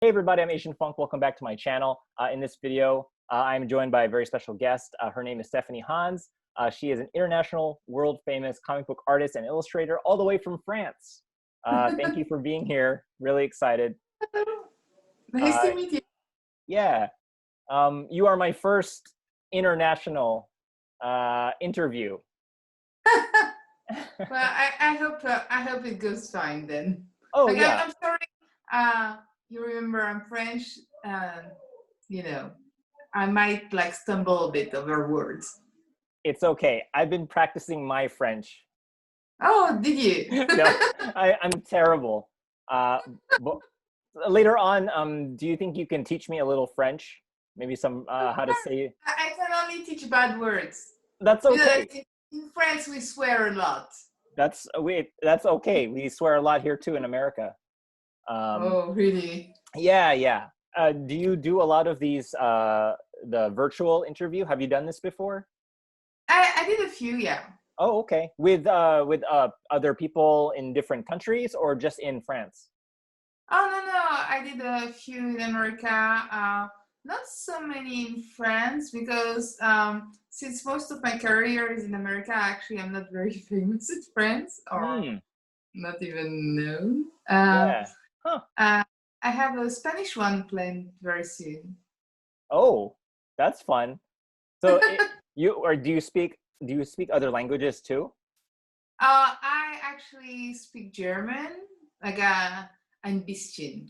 Hey everybody, I'm Aznfunk. Welcome back to my channel. In this video, I'm joined by a very special guest. Her name is Stephanie Hans. She is an international, world-famous comic book artist and illustrator all the way from France. Thank you for being here. Really excited. Nice to meet you. Yeah, you are my first international interview. Well, I hope it goes fine then. Oh Like, yeah, I'm sorry. You remember I'm French, and you know I might like stumble a bit over words. it's okay. I've been practicing my French. Oh, did you? No, I'm terrible. But later on, do you think you can teach me a little French? Maybe some how to say. I can only teach bad words. That's You know, okay. in France we swear a lot. That's okay. We swear a lot here too in America. Oh, really? Yeah, yeah. Do you do a lot of these the virtual interview? Have you done this before? I did a few, yeah. Oh, okay. With other people in different countries or just in France? Oh, no, I did a few in America. Not so many in France because since most of my career is in America, actually I'm not very famous in France or Hmm. not even known. Yeah. Huh. I have a Spanish one planned very soon. Oh, that's fun. So do you speak other languages too? I actually speak German, like ein bisschen,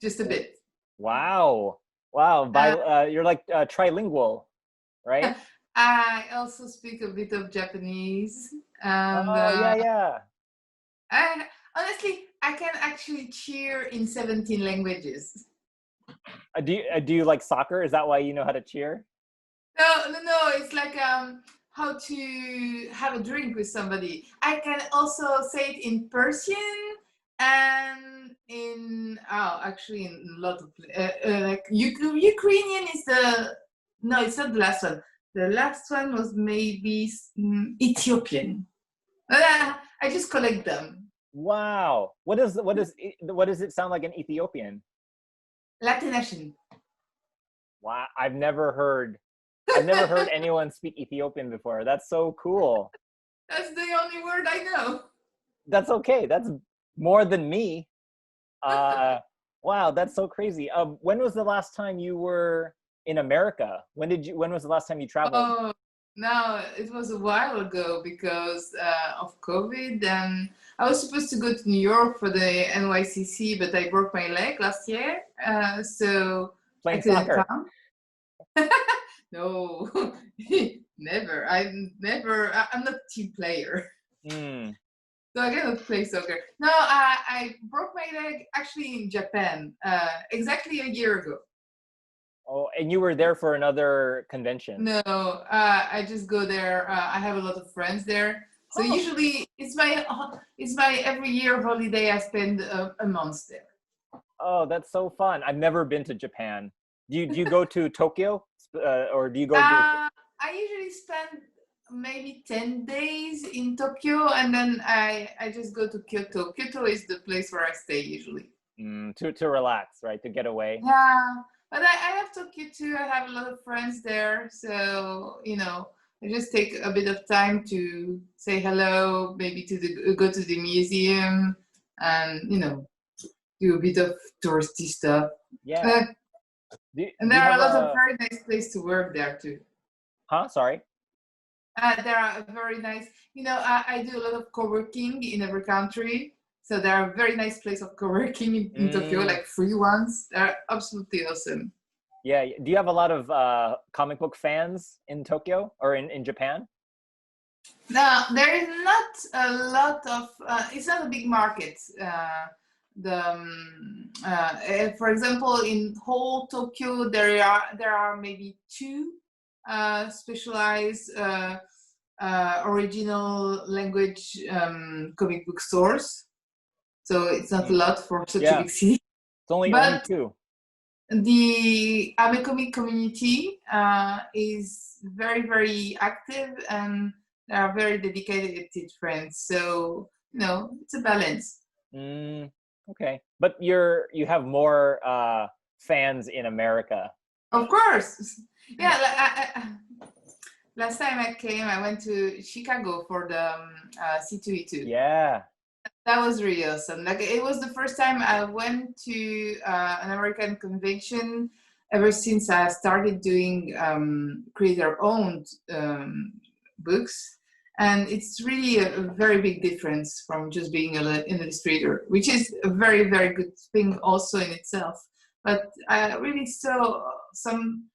just a bit. Wow. Wow. Uh, You're like trilingual, right? I also speak a bit of Japanese, and Oh, yeah, yeah. honestly, I can actually cheer in 17 languages. Do you like soccer? Is that why you know how to cheer? No. It's like how to have a drink with somebody. I can also say it in Persian and in actually in a lot of like Ukrainian is the no, it's not the last one. The last one was maybe Ethiopian. I just collect them. Wow. What does it sound like in Ethiopian? Latination. Wow. I've never heard anyone speak Ethiopian before. That's so cool. That's the only word I know. That's okay. That's more than me. Uh, wow, that's so crazy. When was the last time you were in America? When was the last time you traveled? Oh, no, it was a while ago because of COVID. And I was supposed to go to New York for the NYCC, but I broke my leg last year. So I Playing couldn't soccer. come. No, never. I'm not a team player. Mm. So I cannot play soccer. No, I broke my leg actually in Japan exactly a year ago. Oh, and you were there for another convention. No, I just go there. I have a lot of friends there, so Oh, usually it's my every year holiday. I spend a month there. oh, that's so fun. I've never been to Japan. Do you go to Tokyo, or do you go to? I usually spend maybe 10 days in Tokyo, and then I just go to Kyoto. Kyoto is the place where I stay usually. To relax, right? To get away. Yeah, but I have Tokyo too. I have a lot of friends there, so I just take a bit of time to say hello, maybe to the go to the museum, and do a bit of touristy stuff. Yeah. Uh, and Do there you are have a lot of a? very nice places to work there too. Huh? Sorry. There are very nice. I do a lot of co-working in every country, so there are very nice places of co-working in Tokyo, Mm, like free ones. They're absolutely awesome. yeah. Do you have a lot of comic book fans in Tokyo or in Japan? Now, there is not a lot of, it's not a big market. For example, in whole Tokyo, there are maybe two specialized original language comic book stores. So it's not a Mm, lot for such a yeah. big city. It's only But two. the Amecomic community is very, very active, and they are very dedicated friends. So, it's a balance. Mm. Okay, but you have more fans in America. Of course. Yeah, last time I came, I went to Chicago for the C2E2. Yeah. That was really awesome. Like it was the first time I went to an American convention ever since I started doing creator-owned books, and it's really a very big difference from just being an illustrator, which is a very very good thing also in itself. But I really saw some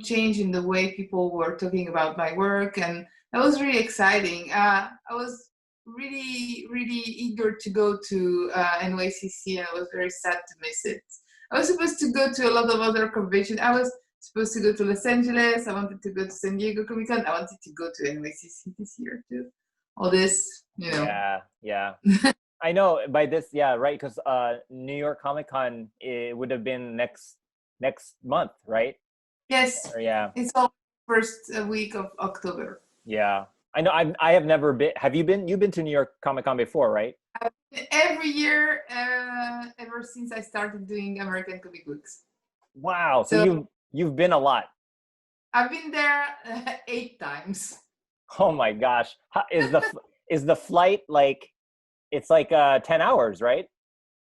change in the way people were talking about my work, and that was really exciting. I was really eager to go to NYCC, and I was very sad to miss it. I was supposed to go to a lot of other conventions. I was supposed to go to Los Angeles. I wanted to go to San Diego Comic Con. I wanted to go to NYCC this year too. All this, you know. Yeah, yeah. I know by this, yeah, right, because New York Comic Con, it would have been next month, right? Yes, Or, yeah, it's all first week of October. yeah. I know. I have never been. Have you been? You've been to New York Comic Con before, right? Every year, ever since I started doing American comic books. Wow. So So you've been a lot. I've been there 8 times. Oh my gosh. Is the flight like it's like 10 hours, right?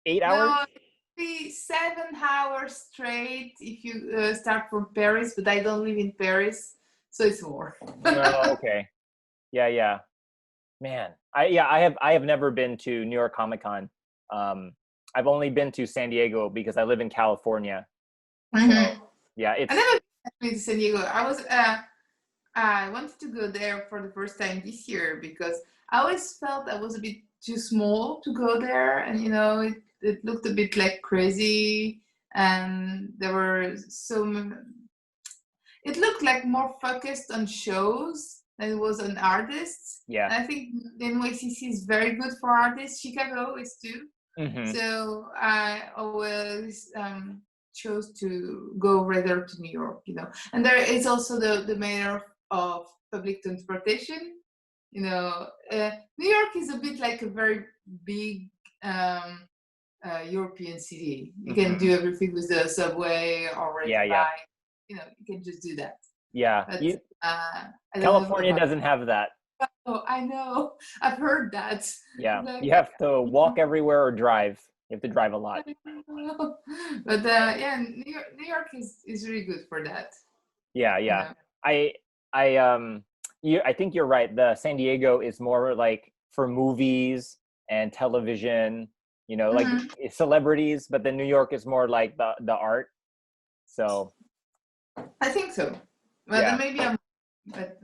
8 hours? No, it'd be 7 hours straight if you start from Paris, but I don't live in Paris, so it's more. No, okay. Yeah, yeah. Man, I have never been to New York Comic Con. I've only been to San Diego because I live in California. So Mhm. yeah, I it's never been to San Diego. I wanted to go there for the first time this year because I always felt I was a bit too small to go there, and it looked a bit like crazy, and there were it looked like more focused on shows than it was on artists. yeah. And I think the NYCC is very good for artists. Chicago is too. Hmm. So I always chose to go rather to New York, And there is also the mayor of public transportation. New York is a bit like a very big European city. You can Hmm. do everything with the subway or ride Yeah, a yeah. bike. You can just do that. Yeah. But I don't know California about. doesn't have that. Oh, I know. I've heard that. Yeah. Like, You have to walk everywhere or drive. You have to drive a lot. but yeah, New York is really good for that. Yeah, You yeah. know. I I think you're right. The San Diego is more like for movies and television, like Mhm. celebrities, but then New York is more like the art. So, I think so. But yeah. maybe I'm. But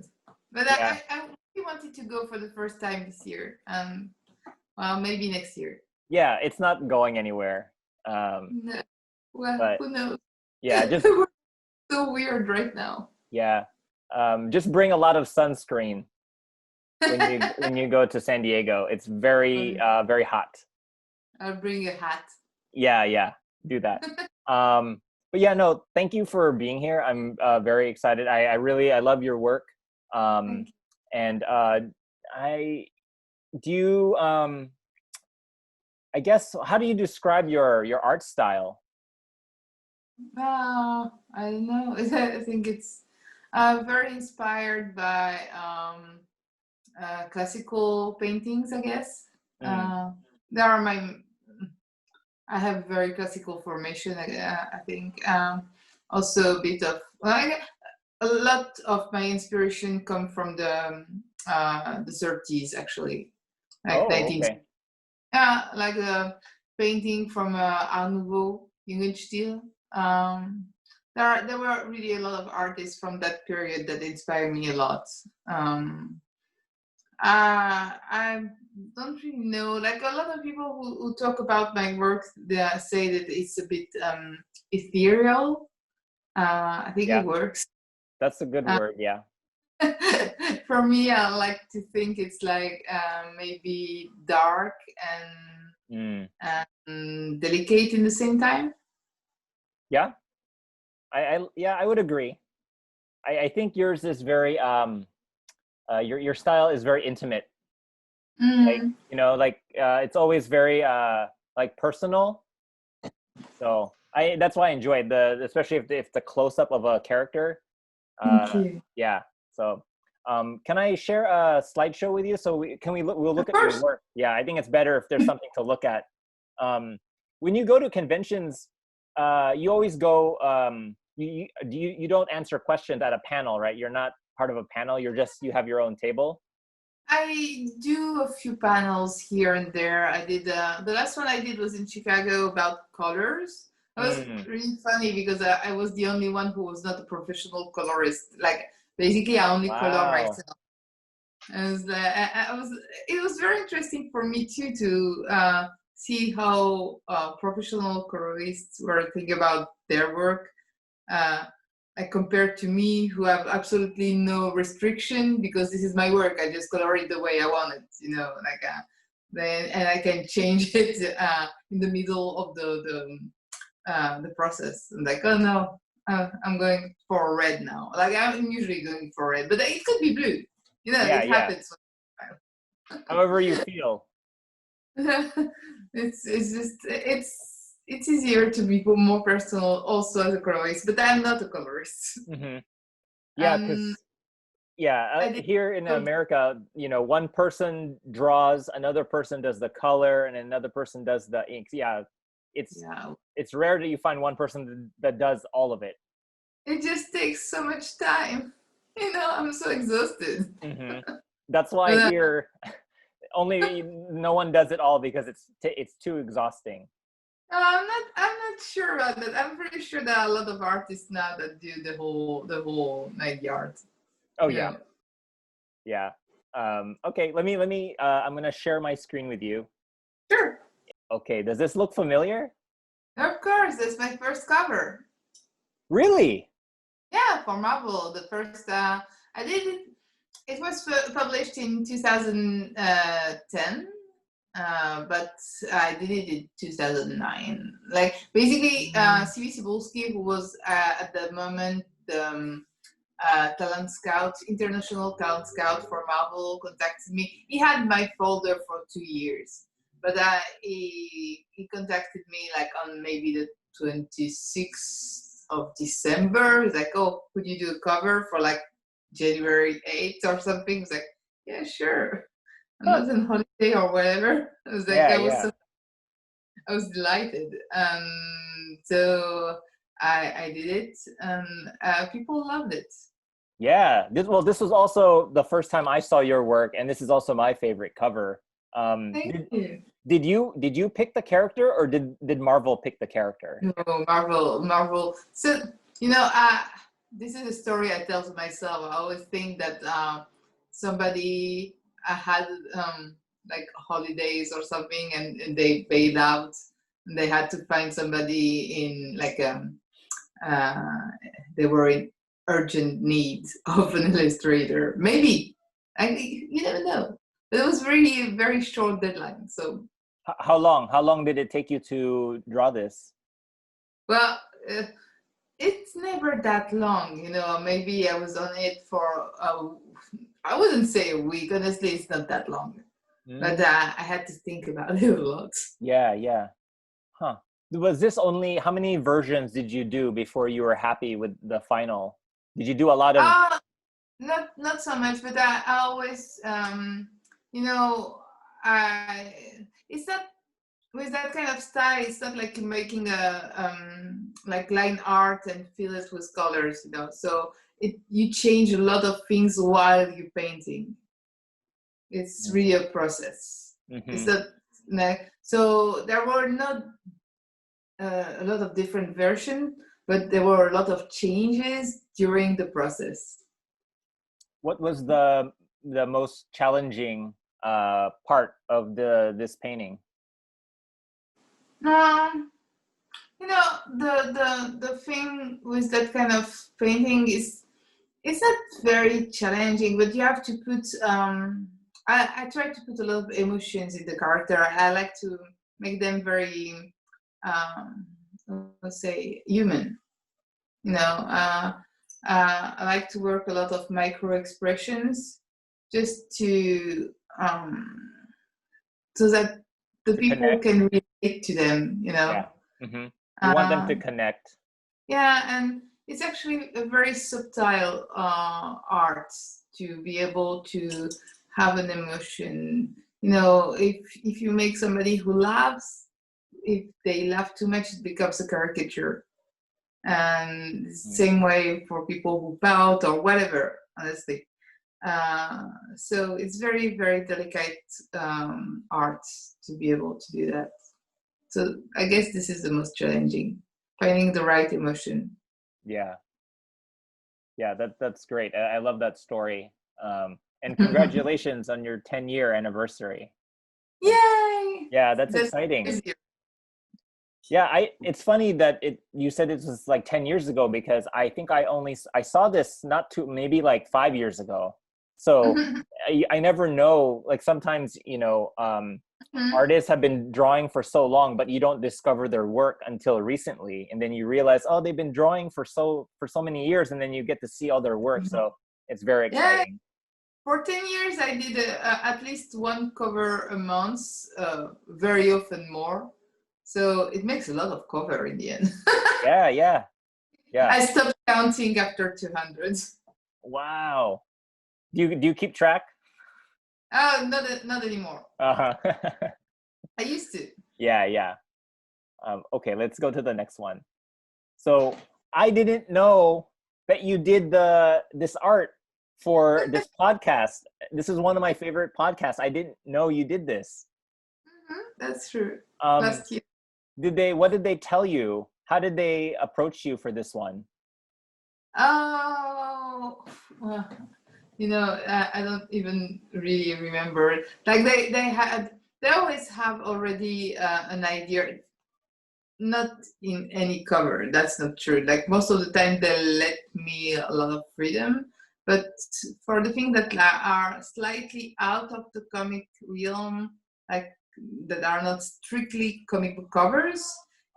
but Yeah. I really wanted to go for the first time this year. Well, maybe next year. Yeah, it's not going anywhere. No. Well, But who knows? yeah, just We're so weird right now. yeah. Just bring a lot of sunscreen when you go to San Diego. It's very Okay, very hot. I'll bring a hat. Yeah, yeah. Do that. But yeah, no, thank you for being here. I'm very excited. I love your work. Um, Thank and I do you I guess how do you describe your art style? you. I don't know. I think it's very inspired by classical paintings, I guess. Mm, There are I have very classical formation, I think. Also a bit of, a lot of my inspiration come from the 30s, actually, like oh, 19, okay. yeah, like a painting from Art Nouveau, Jugendstil. There were really a lot of artists from that period that inspired me a lot. Um, I don't really know. Like a lot of people who talk about my work, they say that it's a bit ethereal. I think Yeah, it works. that's a good Uh, word. Yeah. for me, I like to think it's like maybe dark Mm, and delicate in the same time. yeah. Yeah, I would agree. I think yours is very your style is very intimate. Like, Mm, like it's always very like personal. So that's why I enjoyed especially if the close up of a character. Thank you. Yeah. So, can I share a slideshow with you? So we'll look Of at your course. work. Yeah, I think it's better if there's something to look at. When you go to conventions, you always go. You don't answer questions at a panel, right? You're not part of a panel. You have your own table. I do a few panels here and there. I did the last one I did was in Chicago about colors. It was Mm, really funny because I was the only one who was not a professional colorist. Like basically, I only color wow. myself. And I was. It was very interesting for me too to see how professional colorists were thinking about their work. Uh, like compared to me who have absolutely no restriction because this is my work. I just color it the way I want it, like then and I can change it in the middle of the process. I'm like, oh no, I'm going for red now. Like I'm usually going for red, but it could be blue. Yeah, It yeah. happens. However you feel. It's just it's easier to be more personal also as a colorist, but I'm not a colorist. Hmm. Yeah, Um, because yeah, I did. here in America, one person draws, another person does the color, and another person does the inks. Yeah, it's Yeah, it's rare that you find one person that does all of it. it just takes so much time. I'm so exhausted. Hmm. That's why But here only no one does it all because it's too exhausting. I'm not sure about that. I'm pretty sure there are a lot of artists now that do the whole night yard. Oh You yeah, know. yeah. Okay, let me. I'm gonna share my screen with you. Sure. Okay, does this look familiar? Of course, that's my first cover. Really? Yeah, for Marvel, the first I did it. It was published in 2010, but I did it in 2009. Like basically, C.V. Cebulski, who was at the moment the talent scout, international talent scout for Marvel, contacted me. He had my folder for 2 years, but he contacted me like on maybe the 26th of December. He's like, "Oh, could you do a cover for like January 8th or something?" It's like, "Yeah, sure." I'm Huh. not on holiday or whatever. I was like, Yeah, yeah. I was delighted. So I did it, and people loved it. Yeah. This was also the first time I saw your work, and this is also my favorite cover. Um, Thank did you. did you pick the character, or did Marvel pick the character? No, Marvel. So this is a story I tell to myself. I always think that somebody had like holidays or something, and they bailed out, and they had to find somebody in like uh, they were in urgent need of an illustrator. Maybe you never know. But it was really very short deadline, so. How long? How long did it take you to draw this? Well, it's never that long, maybe I was on it for I wouldn't say a week. Honestly, it's not that long, but Mm, I had to think about it a lot. yeah, yeah. Huh. Was this only, how many versions did you do before you were happy with the final? Did you do a lot of? uh not so much, but I always you know I it's not with that kind of style. It's not like making a like line art and fill it with colors, so you change a lot of things while you're painting. It's really a process. It's Mm-hmm. not like, so there were not a lot of different versions, but there were a lot of changes during the process. What was the most challenging part of this painting? Um, the thing with that kind of painting is it's not very challenging, but you have to put I try to put a lot of emotions in the character. I like to make them very um, let's say human. I like to work a lot of micro expressions just to so that the To people connect? can read. relate to them, you know. Yeah. You want them to Um, connect. yeah, and it's actually a very subtle art to be able to have an emotion. You know, if you make somebody who laughs, if they laugh too much, it becomes a caricature. And Mm. same way for people who pout or whatever, honestly. So it's very, very delicate art to be able to do that. So I guess this is the most challenging, finding the right emotion. Yeah. Yeah, that's great. I love that story. And congratulations on your 10-year anniversary. Like, Yay! yeah, that's That's exciting. easier. Yeah, it's funny that you said it was like 10 years ago, because I think I saw this not too, maybe like 5 years ago. So I never know, like sometimes, artists have been drawing for so long, but you don't discover their work until recently. And then you realize, oh, they've been drawing for so many years, and then you get to see all their work. So it's very Yeah, exciting. for 10 years, I did at least one cover a month, very often more. So it makes a lot of cover in the end. Yeah, yeah, yeah. I stopped counting after 200. Wow. Do you keep track? Oh, not anymore. Uh-huh. I used to. Yeah, yeah. Okay, let's go to the next one. So I didn't know that you did this art for this podcast. This is one of my favorite podcasts. I didn't know you did this. That's true. Um, Last year. what did they tell you? How did they approach you for this one? Oh, well, you know, I don't even really remember. Like they always have already an idea. Not in any cover. That's not true. Like most of the time, they let me a lot of freedom. But for the things that are slightly out of the comic realm, like that are not strictly comic book covers,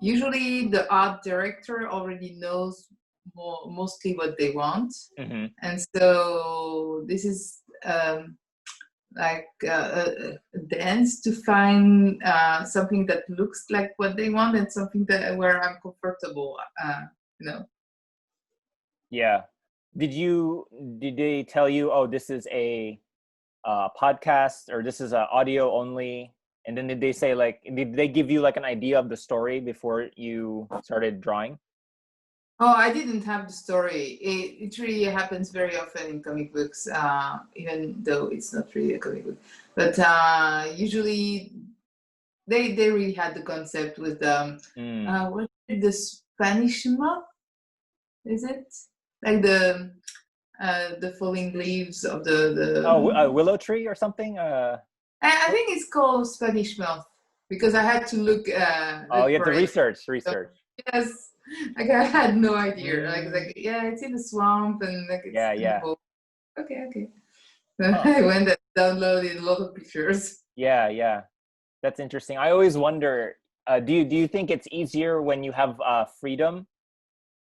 usually the art director already knows mostly what they want. Mm-hmm. And so this is like a dance to find something that looks like what they want and something that where I'm comfortable. You know. Yeah. Did they tell you, oh, this is a podcast, or this is a audio only? And then did they say, like, did they give you like an idea of the story before you started drawing? Oh, I didn't have the story. It really happens very often in comic books, even though it's not really a comic book. But usually they really had the concept with Mm. what is the Spanish month? Is it like the falling leaves of Oh, the a willow tree or something? I think it's called Spanish mouth because I had to Oh, look you have to for it. So, research. yes, like I had no idea. Mm. Yeah, it's in the swamp and like it's Yeah, in the yeah. boat. Okay. Huh. I went and downloaded a lot of pictures. Yeah, yeah. That's interesting. I always wonder, do you think it's easier when you have freedom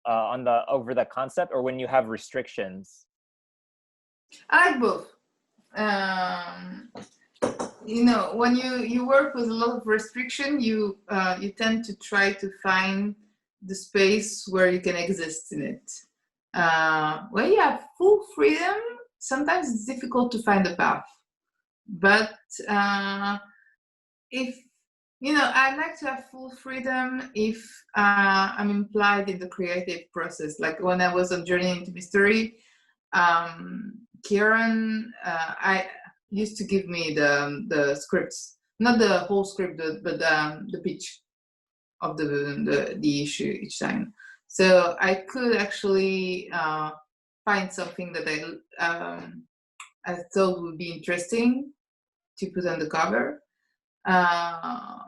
on the over the concept, or when you have restrictions? I like both. Um, you know, when you work with a lot of restriction, you tend to try to find the space where you can exist in it. When you have full freedom, sometimes it's difficult to find a path. But if you know, I like to have full freedom if I'm implied in the creative process. Like when I was on Journey into Mystery, Kieran, I used to give me the scripts, not the whole script, but the pitch of the issue each time. So I could actually find something that I thought would be interesting to put on the cover. Uh,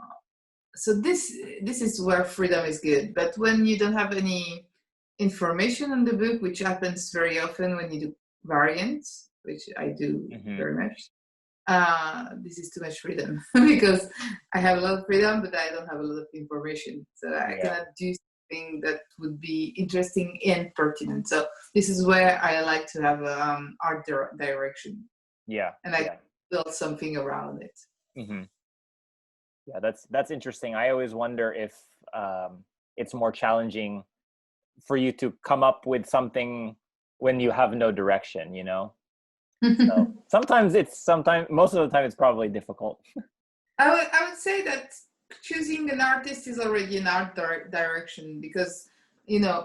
so this is where freedom is good. But when you don't have any information on the book, which happens very often when you do variants, which I do Mm-hmm. very much, this is too much freedom because I have a lot of freedom, but I don't have a lot of information. So I Yeah, cannot do something that would be interesting and pertinent. So this is where I like to have art direction, yeah, and I yeah. build something around it. Mm-hmm. Yeah, that's interesting. I always wonder if it's more challenging for you to come up with something when you have no direction, you know? So sometimes most of the time it's probably difficult. I would say that choosing an artist is already an art direction, because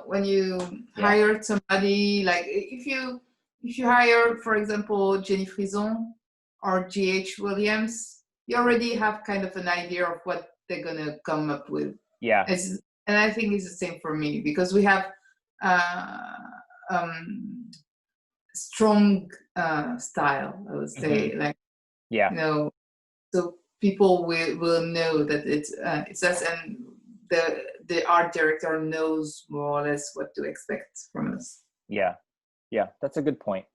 when you Yeah. hire somebody, like if you hire, for example, Jenny Frison or G.H. Williams, you already have kind of an idea of what they're gonna come up with. Yeah. And I think it's the same for me, because we have uh, um, strong style, I would say, like, Yeah. you know so people will know that it's us, and the art director knows more or less what to expect from us. Yeah. Yeah. That's a good point.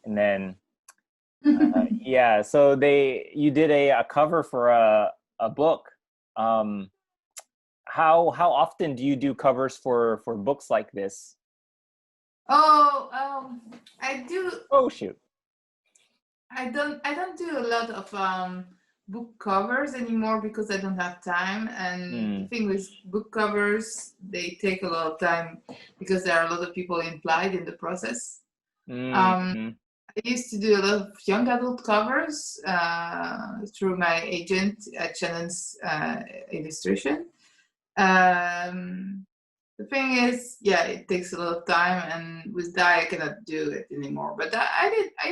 And then yeah, so you did a cover for a book. Um, how often do you do covers for books like this? Oh, I do. Oh shoot. I don't do a lot of book covers anymore, because I don't have time. And the Mm. thing with book covers, they take a lot of time, because there are a lot of people implied in the process. Um, Mm-hmm. I used to do a lot of young adult covers through my agent at Shannon's Illustration. Um, the thing is, yeah, it takes a lot of time, and with that, I cannot do it anymore. But I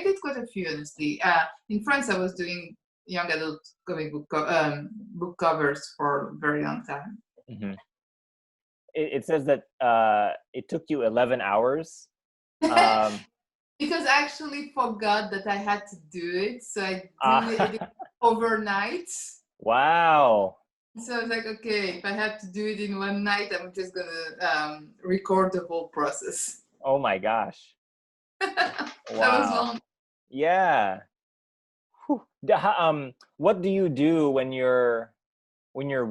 did quite a few, honestly. In France, I was doing young adult comic book covers for a very long time. Mm-hmm. It says that it took you 11 hours. Um, Because I actually forgot that I had to do it, so I did it ah, overnight. wow. So I was like, okay, if I have to do it in one night, I'm just gonna record the whole process. Oh my gosh. That was Wow. long. Yeah. Whew. What do you do when you're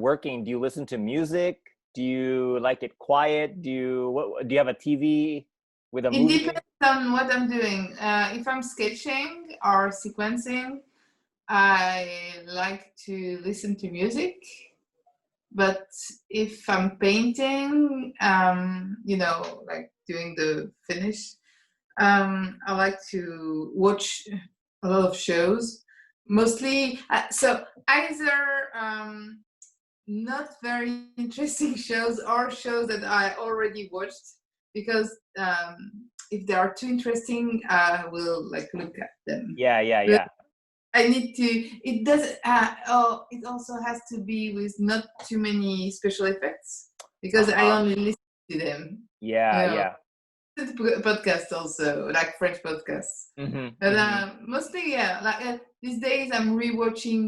working? Do you listen to music? Do you like it quiet? Do you have a TV with a It movie? depends on what I'm doing. If I'm sketching or sequencing, I like to listen to music. But if I'm painting, like doing the finish, I like to watch a lot of shows, mostly. So either not very interesting shows, or shows that I already watched, because if they are too interesting, I will like look at them. Yeah, yeah, But yeah. I need to. It does. Oh, it also has to be with not too many special effects, because I Uh-huh. only listen to them. You Yeah, know, yeah. podcasts also, like French podcasts. Mm-hmm. But Mm-hmm. mostly, yeah. Like these days, I'm rewatching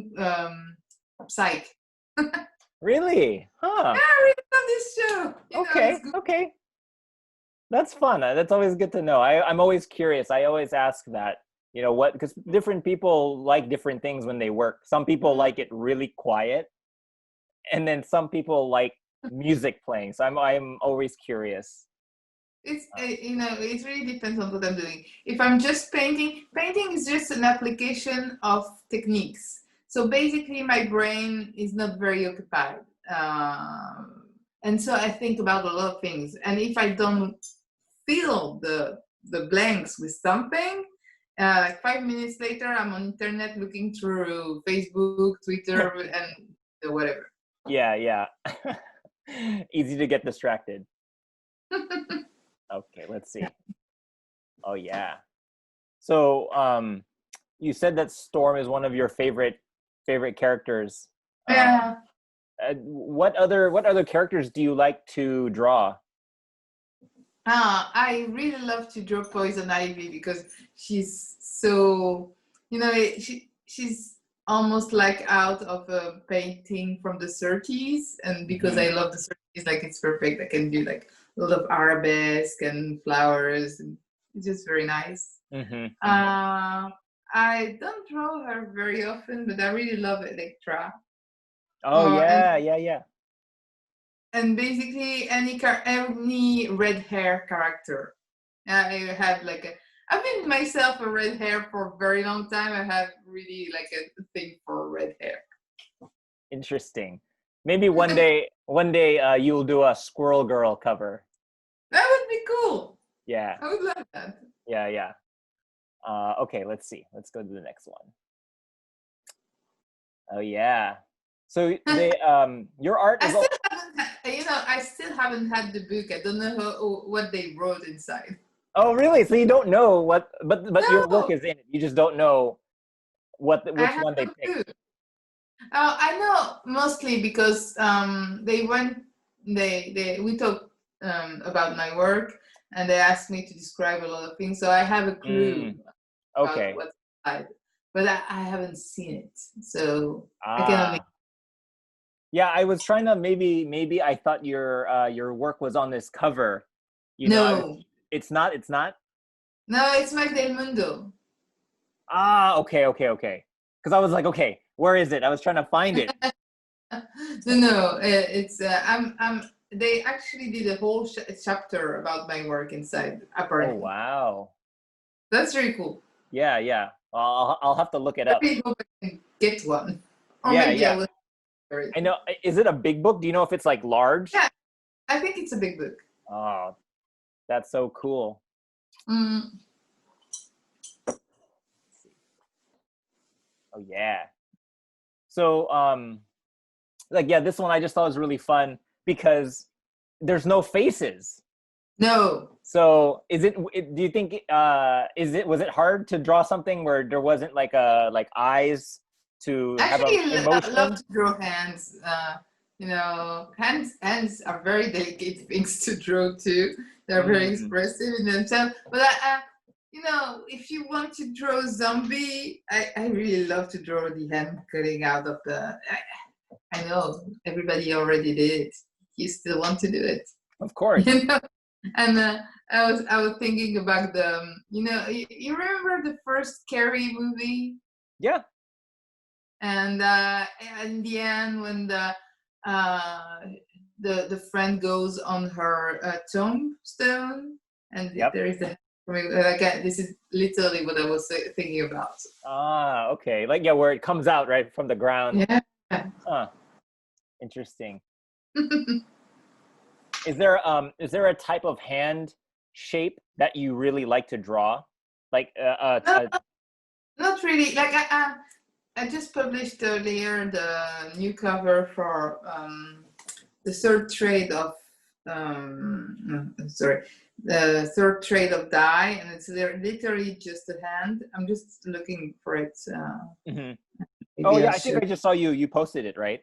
Psych. Really? Huh. I really love this show. It's Okay. good. Okay. That's fun. That's always good to know. I'm always curious. I always ask that, what, because different people like different things when they work. Some people like it really quiet, and then some people like music playing. So I'm always curious. It really depends on what I'm doing. If I'm just painting is just an application of techniques. So basically, my brain is not very occupied, and so I think about a lot of things. And if I don't fill the blanks with something, like 5 minutes later, I'm on internet looking through Facebook, Twitter, and whatever. Yeah, yeah. Easy to get distracted. Okay, let's see. Oh yeah. So, you said that Storm is one of your favorite characters. Yeah. What other characters do you like to draw? I really love to draw Poison Ivy, because she's so, she's almost like out of a painting from the 30s, and because Hmm. I love the 30s, like it's perfect. I can do like a lot of arabesque and flowers, and it's just very nice. Hmm. Hmm. Uh, I don't draw her very often, but I really love Electra. Oh And yeah, yeah, yeah. basically any red hair character. I have like I've been myself a red hair for a very long time. I have really like a thing for red hair. Interesting. Maybe one day, you'll do a Squirrel Girl cover. That would be cool. Yeah. I would love that. Yeah, yeah. Okay, let's see. Let's go to the next one. Oh yeah. So they your art is I still haven't had the book. I don't know what they wrote inside. Oh really? So you don't know what but your work No, is in it. You just don't know which one they no picked. clue. I know mostly because we talked about my work and they asked me to describe a lot of things, so I have a clue Okay. about what's inside, but I haven't seen it, so I can only. Yeah, I was trying to maybe I thought your work was on this cover. You know, No, it's not. It's not. no, it's my Del Mundo. Okay. Because I was like, okay, where is it? I was trying to find it. No, it's they actually did a whole chapter about my work inside, apparently. Oh wow. That's really cool. Yeah, yeah. I'll have to look it I up. really hope I can get one. Or Yeah, maybe yeah. I will. I know. Is it a big book? Do you know if it's like large? Yeah, I think it's a big book. Oh, that's so cool. Mm. Oh yeah. So like yeah, this one I just thought was really fun because there's no faces. No. So do you think was it hard to draw something where there wasn't like eyes to Actually, have an I emotion? love to draw hands. Hands are very delicate things to draw too. They're very expressive in themselves. But if you want to draw a zombie, I really love to draw the hand cutting out of the. I know everybody already did it. You still want to do it, Of course. And I was thinking about you remember the first Carrie movie? Yeah. And in the end, when the friend goes on her tombstone, and there is this is literally what I was thinking about. Okay. Like where it comes out right from the ground. Yeah. Huh. Interesting. Is there a type of hand shape that you really like to draw? Like not really. Like I just published earlier the new cover for the third trade of the third trade of die, and it's literally just a hand. I'm just looking for it. Oh yeah, I think I just saw you posted it, right?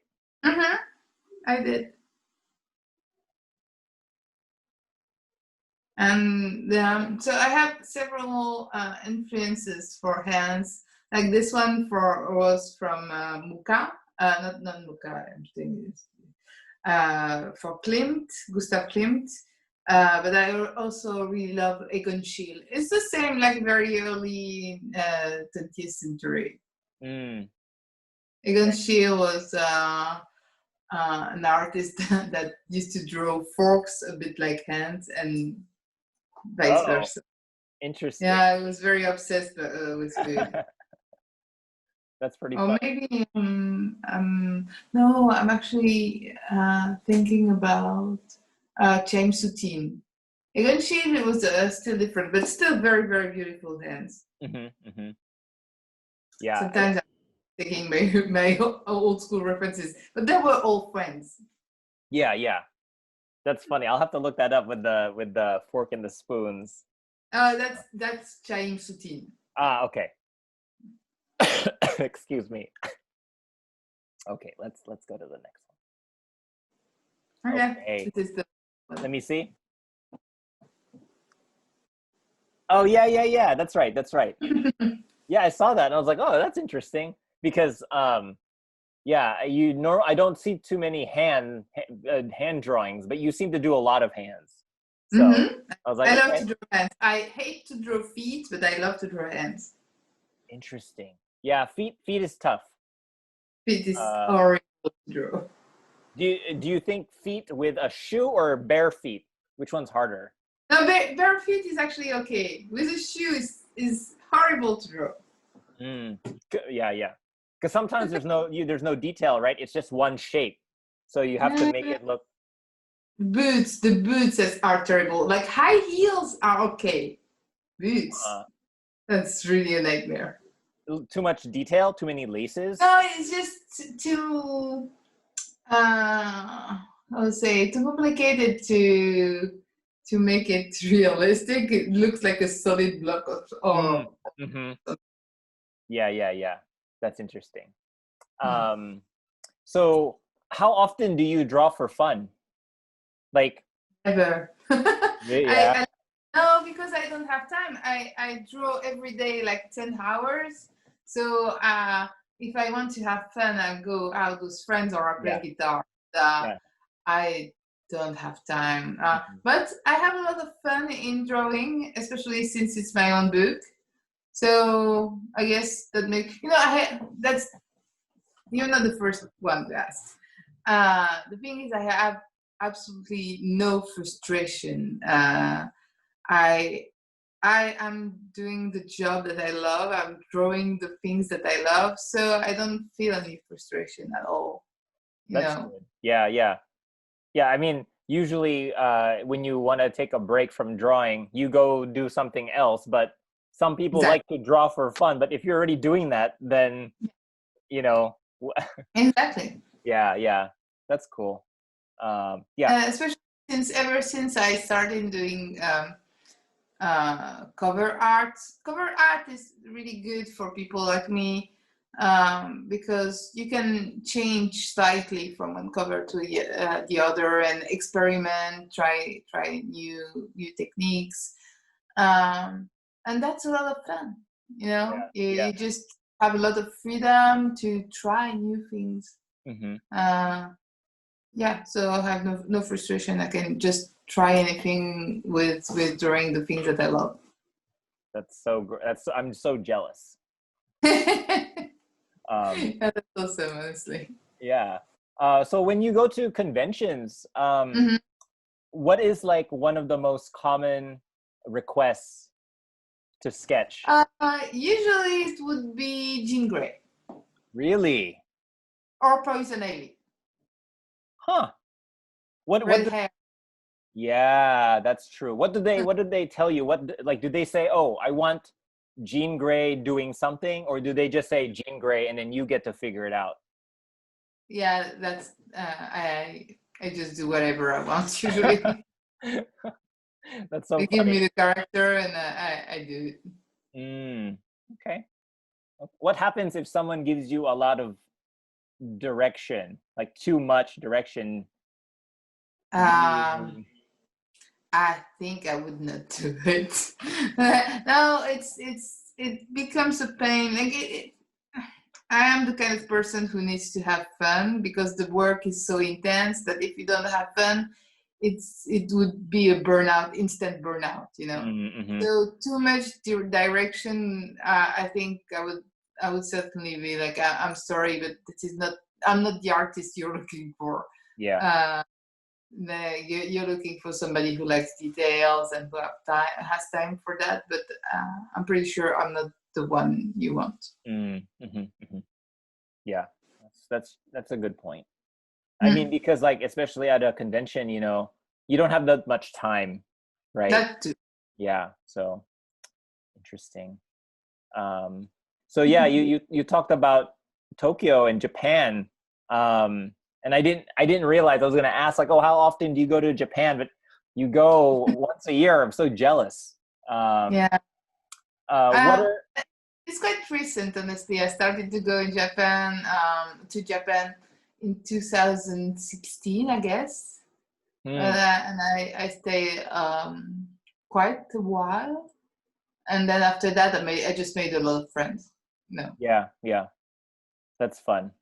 I did. And so I have several influences for hands. Like this one was from Muka, not Muka, I'm saying this. For Klimt, Gustav Klimt. But I also really love Egon Schiele. It's the same, like very early 20th century. Egon Schiele was an artist that used to draw forks a bit like hands and vice versa. Interesting. Yeah, I was very obsessed with food. That's pretty fun. Maybe no, I'm actually thinking about James Soutine. Egon Schiele was still different, but still very, very beautiful hands. Yeah. Sometimes I'm taking my old school references, but they were all friends. Yeah, yeah. That's funny. I'll have to look that up with the fork and the spoons. That's James Soutine. Okay. Excuse me. Okay, let's go to the next one. Okay. This is the one. Let me see. Oh yeah. That's right. Yeah, I saw that and I was like, oh, that's interesting because yeah, I don't see too many hand drawings, but you seem to do a lot of hands. So I was like, I love to draw hands. I hate to draw feet, but I love to draw hands. Interesting. Yeah, feet is tough. Feet is horrible to draw. Do you think feet with a shoe or bare feet? Which one's harder? No, bare feet is actually okay. With a shoe, is horrible to draw. Yeah, yeah. Because sometimes there's no detail, right? It's just one shape, so you have to make it look. The boots are terrible. Like high heels are okay. Boots, that's really a nightmare. Too much detail, too many laces. No, it's just too. I would say too complicated to make it realistic. It looks like a solid block of Yeah, yeah, yeah. That's interesting. So how often do you draw for fun? Like never. yeah. No, because I don't have time. I draw every day like 10 hours. So if I want to have fun, I go out with friends or I play guitar. I don't have time. But I have a lot of fun in drawing, especially since it's my own book. So I guess that makes, you're not the first one to ask. The thing is, I have absolutely no frustration. I am doing the job that I love. I'm drawing the things that I love, so I don't feel any frustration at all. That's good. Yeah, yeah, yeah. I mean, usually when you want to take a break from drawing, you go do something else. But some people like to draw for fun. But if you're already doing that, then Exactly. Yeah, yeah, that's cool. Especially ever since I started doing cover art. Cover art is really good for people like me because you can change slightly from one cover to the other and experiment, try new techniques, and that's a lot of fun. You just have a lot of freedom to try new things. So I have no frustration. I can just try anything with drawing the things that I love. That's so great. I'm so jealous. That's awesome, honestly. Yeah. So when you go to conventions, what is like one of the most common requests to sketch? Usually it would be Jean Grey. Really? Or Poison Ivy. Huh. What hair. Yeah, that's true. What did they tell you? Do they say, "Oh, I want Jean Grey doing something," or do they just say Jean Grey and then you get to figure it out? Yeah, that's I just do whatever I want usually. That's so they funny. Give me the character and I do it. Okay. What happens if someone gives you a lot of direction, like too much direction? I think I would not do it. No, it becomes a pain. Like I am the kind of person who needs to have fun because the work is so intense that if you don't have fun, it would be a burnout, instant burnout. So too much direction. I think I would certainly be like, I'm sorry, but I'm not the artist you're looking for. Yeah. You're looking for somebody who likes details and who has time for that, but I'm pretty sure I'm not the one you want. Yeah, that's a good point. I mean, because like especially at a convention, you don't have that much time, right? That too. Yeah, so interesting. So yeah, you talked about Tokyo and Japan. And I didn't realize I was going to ask like, oh, how often do you go to Japan? But you go once a year. I'm so jealous. It's quite recent, honestly. I started to go to Japan in 2016, I guess, and I stayed quite a while. And then after that, I just made a lot of friends. Yeah, that's fun.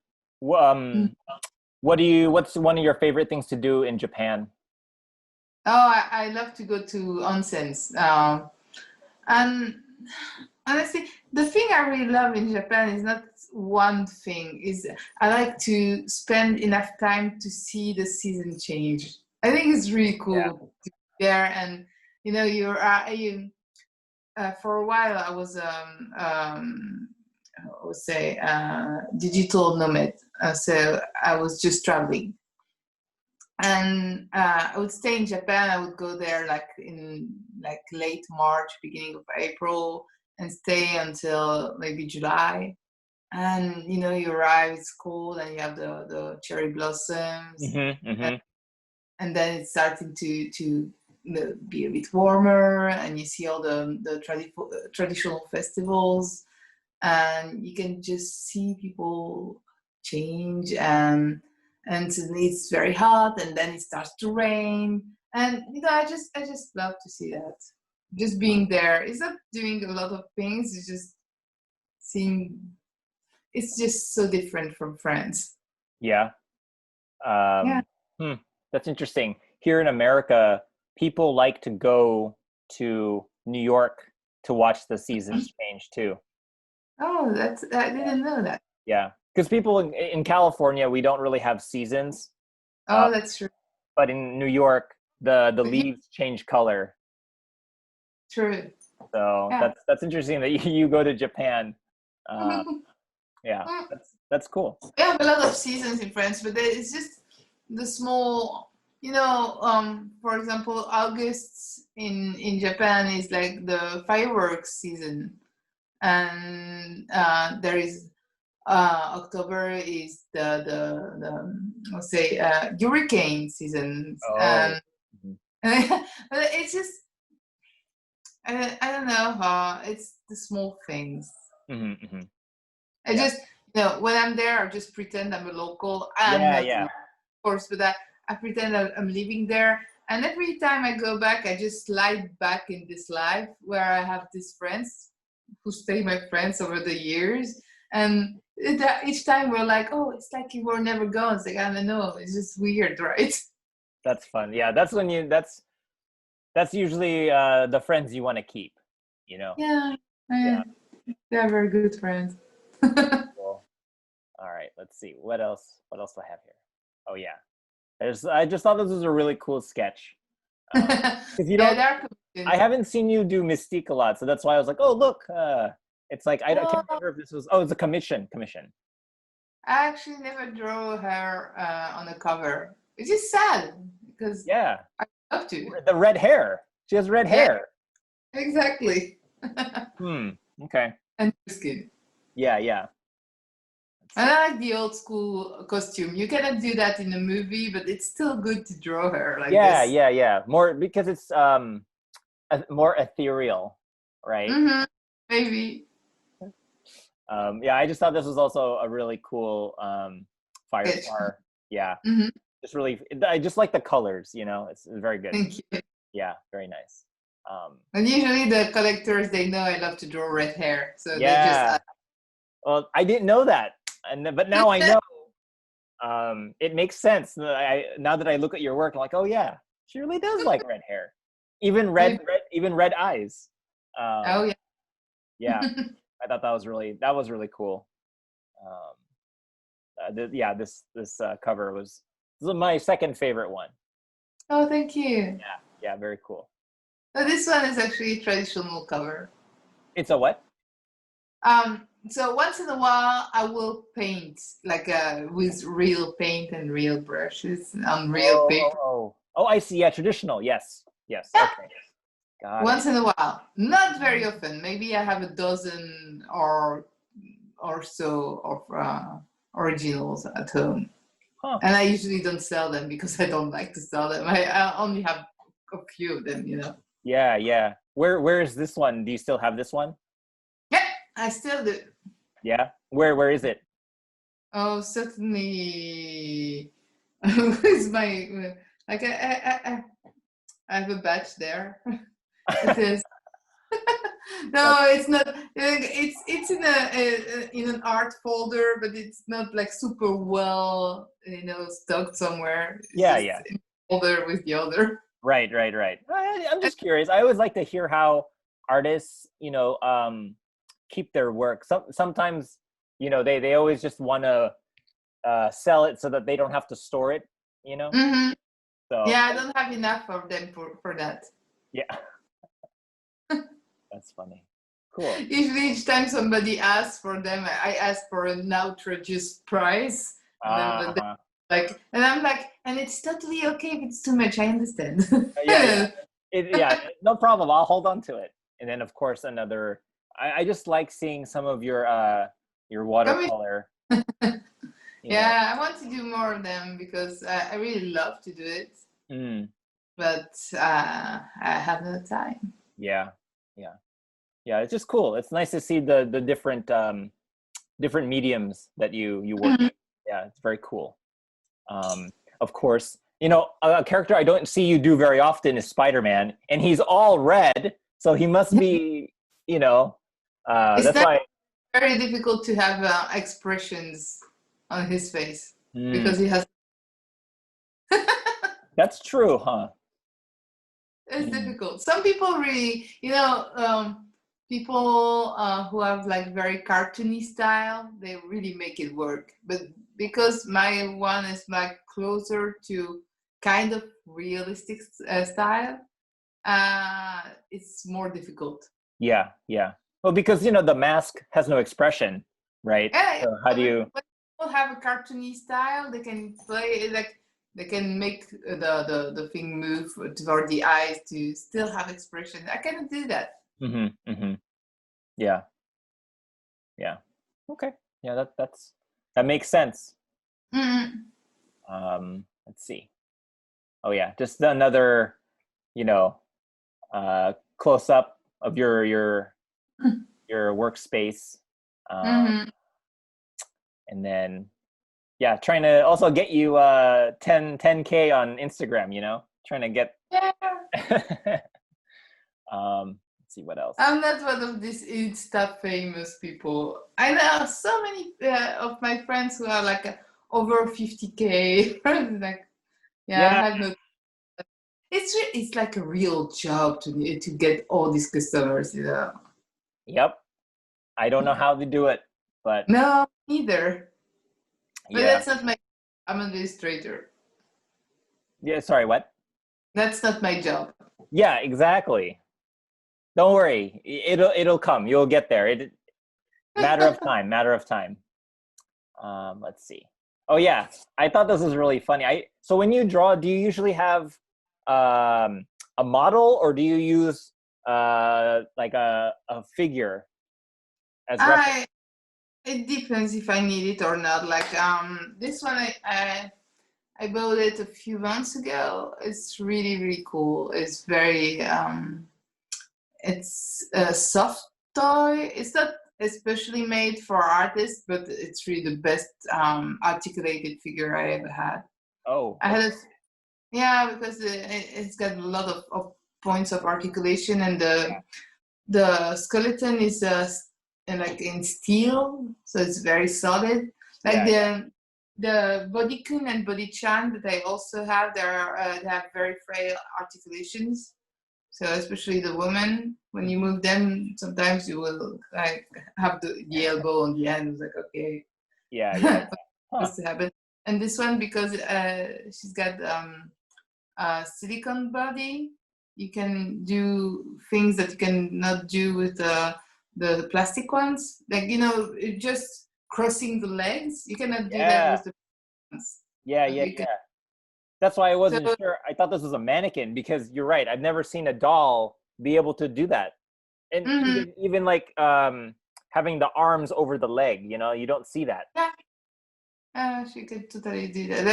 What's one of your favorite things to do in Japan? Oh, I love to go to onsens. And honestly, the thing I really love in Japan is not one thing. I like to spend enough time to see the season change. I think it's really cool to be there, and for a while I was I would say digital nomad. So I was just traveling, and I would stay in Japan. I would go there like in like late March, beginning of April, and stay until maybe July. And you know, you arrive, it's cold, and you have the cherry blossoms, and then it's starting to be a bit warmer, and you see all the traditional festivals, and you can just see people change, and suddenly it's very hot, and then it starts to rain, and you know, I just love to see that. Just being there, it's not doing a lot of things, it's just seeing. It's just so different from France. Yeah. Yeah. That's interesting. Here in America, people like to go to New York to watch the seasons change too. Oh, I didn't know that. Yeah, because people in California, we don't really have seasons, Oh, that's true. but in New York, the But yeah, leaves change color. true. So Yeah. that's interesting that you go to Japan. Yeah, that's cool. We have a lot of seasons in France, but it's just the small, you know, for example, August in Japan is like the fireworks season, and there is October is the let's say hurricane seasons, Oh. and but it's just I don't know, it's the small things. I Yeah. just, you know, when I'm there, I just pretend I'm a local. I'm Yeah, not, yeah. of course, but I pretend I'm living there. And every time I go back, I just slide back in this life where I have these friends who stay my friends over the years. And each time we're like, oh, it's like you were never gone. It's like, I don't know. It's just weird, right? That's fun. Yeah, that's when that's usually the friends you want to keep, you know. Yeah. Yeah. They're very good friends. Cool. All right, let's see. What else? What else do I have here? Oh yeah. I just thought this was a really cool sketch. Because you Yeah, don't, they're I comedians. haven't seen you do Mystique a lot, so that's why I was like, oh look, it's like can't Oh, remember if this was. Oh, it's a commission. I actually never drew her on the cover, which is sad because Yeah, I love to. the red hair. She has red Yeah, hair. exactly. Okay. And skin. Yeah, yeah. Let's And see. I like the old school costume. You cannot do that in a movie, but it's still good to draw her like Yeah, this. yeah, yeah. More because it's more ethereal, right? Mm-hmm. Maybe. Yeah, I just thought this was also a really cool fire Sketch. star. Yeah, Mm-hmm. just really, I just like the colors. You know, it's very good. Thank you. Yeah, very nice. And usually the collectors, they know I love to draw red hair, so they just Yeah. Well, I didn't know that, but now I know. It makes sense. Now that I look at your work, I'm like, oh yeah, she really does like red hair, even Maybe. even red eyes. Oh yeah. Yeah, I thought that was really cool. Yeah, this cover this is my second favorite one. Oh, thank you. Yeah, yeah, very cool. So this one is actually a traditional cover. It's a what? So once in a while, I will paint like with real paint and real brushes on real Oh, paper. oh, I see. Yeah, traditional. Yes, yes. Yeah, Okay, got it. once in a while, not very often. Maybe I have a dozen or so of originals at home, Huh. and I usually don't sell them because I don't like to sell them. I only have a few of them, you know. Yeah, yeah. Where is this one? Do you still have this one? Yeah, I still do. Yeah. Where is it? Oh, certainly. With my like I have a badge there. It is. That's No, it's not. It's in an art folder, but it's not like super well, you know, stuck somewhere. It's yeah, just yeah. in a folder with the other. Right, right, right. I'm just curious. I always like to hear how artists, keep their work. Sometimes, they always just want to sell it so that they don't have to store it. You know. Hmm. So Yeah, I don't have enough of them for that. yeah. That's funny. Cool. Usually each time somebody asks for them, I ask for an outrageous price. And then Uh-huh. and I'm like, and it's totally okay if it's too much. I understand. Yeah, yeah. No problem. I'll hold on to it. And then of course another I just like seeing some of your Come watercolor, you know. Yeah, I want to do more of them because I really love to do it, Mm, but I have no time. yeah. Yeah. Yeah, it's just cool. It's nice to see the different different mediums that you work Mhm. with. Yeah, it's very cool. Of course, a character I don't see you do very often is Spider-Man, and he's all red, so he must be, It's that's not why. very difficult to have expressions on his face Mm, because he has. that's true, huh? It's Mm, difficult. Some people really, people who have like very cartoony style, they really make it work. But because my one is like closer to kind of realistic style, it's more difficult. yeah, yeah. Well, because the mask has no expression, right? Yeah, So how do when you? people have a cartoony style, they can play like they can make the thing move toward the eyes to still have expression. I cannot do that. Mm-hmm, yeah, yeah. Okay, yeah. That makes sense. Mm. Let's see. Oh yeah, just another, you know, close up of your workspace, Mm-hmm. and then yeah, trying to also get you 10K on Instagram. Trying to get. Yeah, Let's see what else. I'm not one of these Insta famous people. I know so many of my friends who are like over 50K. Like, yeah, I Yeah. have no. It's like a real job to get all these customers. Yep. I don't know how to do it, but No, neither. But yeah. that's not my. I'm an administrator. Yeah. Sorry. What? That's not my job. Yeah. Exactly. Don't worry. It'll come. You'll get there. Matter of time. Matter of time. Let's see. Oh yeah, I thought this was really funny. So when you draw, do you usually have a model, or do you use like a figure as reference? I It depends if I need it or not. Like this one I bought it a few months ago. It's really really cool. It's very it's a soft toy. It's not especially made for artists, but it's really the best articulated figure I ever had. Oh, I okay. had a Yeah, because it's got a lot of points of articulation, and the skeleton is like in steel, so it's very solid. Like Yeah, yeah, the Bodikun and Bodichan that I also have, they have very frail articulations. So especially the women, when you move them, sometimes you will like have the elbow on the end. It's like okay, yeah, yeah, yeah. Huh. what's to happen? And this one because she's got a silicone body, you can do things that you cannot do with the plastic ones. Like, just crossing the legs. You cannot do that Yeah, with the ones. yeah, So yeah, you can, yeah. That's why I so wasn't sure. I thought this was a mannequin because you're right. I've never seen a doll be able to do that, and mhm. even like having the arms over the leg. You don't see that. Yeah, she could totally do that.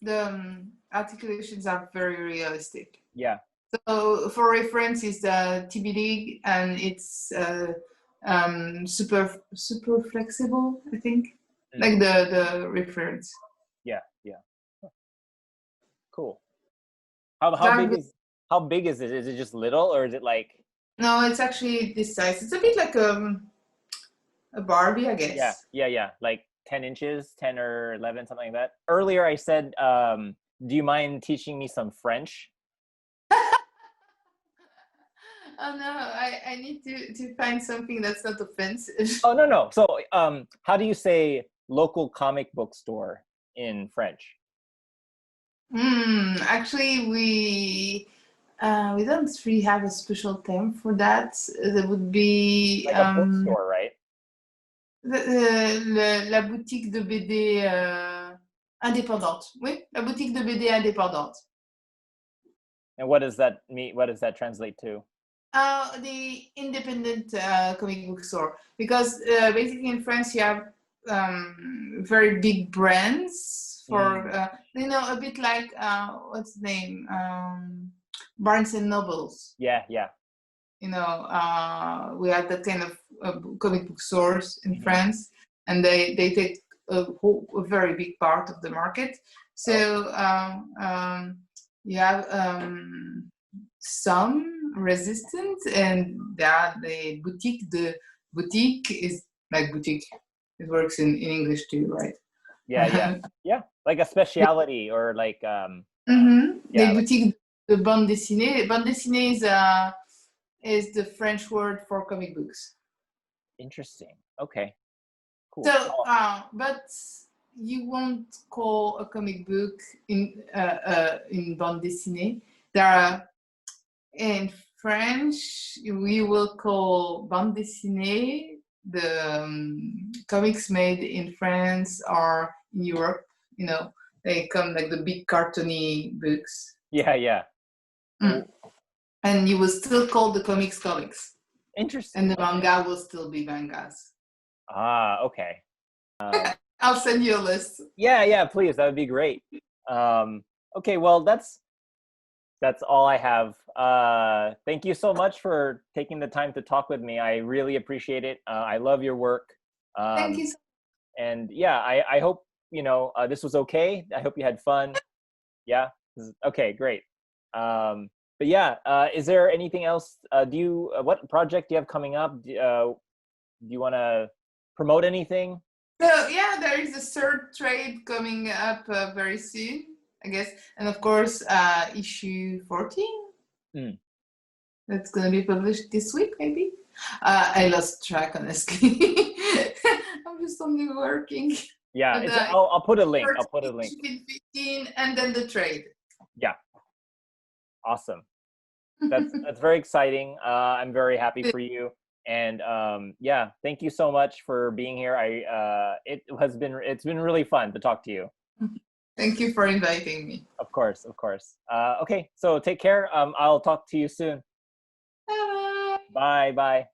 The articulations are very realistic. Yeah. So for reference is the TB League, and it's super flexible, I think. Mm. Like the reference. Yeah, yeah. Cool. How how Dark big blue. is how big is it? Is it just little, or is it like? No, it's actually this size. It's a bit like a Barbie, I Yeah, guess. yeah, yeah, like 10 inches, 10 or 11, something like that. Earlier I said, do you mind teaching me some French? Oh no, I need to find something that's not offensive. Oh, no, no. So, how do you say local comic book store in French? Actually, we We don't really have a special term for that. There would be Like a bookstore, right? la boutique de BD indépendante. Oui, la boutique de BD indépendante. And what does that mean? What does that translate to? The independent comic book store, because basically in France you have very big brands for a bit like what's the name, Barnes and Nobles. Yeah, yeah. We have that kind of comic book stores in France, and they take a very big part of the market. So you have some resistance, and the boutique. The boutique is like boutique. It works in English too, right? Yeah. Like a specialty or like The boutique de bande dessinée. Bande dessinée is the French word for comic books. Interesting. Okay. Cool. So, but you won't call a comic book in bande dessinée. There are, in French, we will call bande dessinée the comics made in France or in Europe. They come like the big cartoony books. Yeah. And you will still call the comics. Interesting. And the manga will still be mangas. Okay. I'll send you a list. Yeah, please. That would be great. Okay, well, that's all I have. Thank you so much for taking the time to talk with me. I really appreciate it. I love your work. Thank you so much. And yeah, I hope, this was okay. I hope you had fun. Yeah. Okay, great. But yeah, is there anything else? What project do you have coming up? Do you want to promote anything? So yeah, there is a third trade coming up very soon, I guess, and of course, issue 14. That's gonna be published this week, maybe. I lost track, honestly. I'm just only working. Yeah, I'll put a link. 15, and then the trade. Yeah. Awesome. That's very exciting. I'm very happy for you. And yeah, thank you so much for being here. It's been really fun to talk to you. Thank you for inviting me. Of course. Okay, so take care. I'll talk to you soon. Bye. Bye.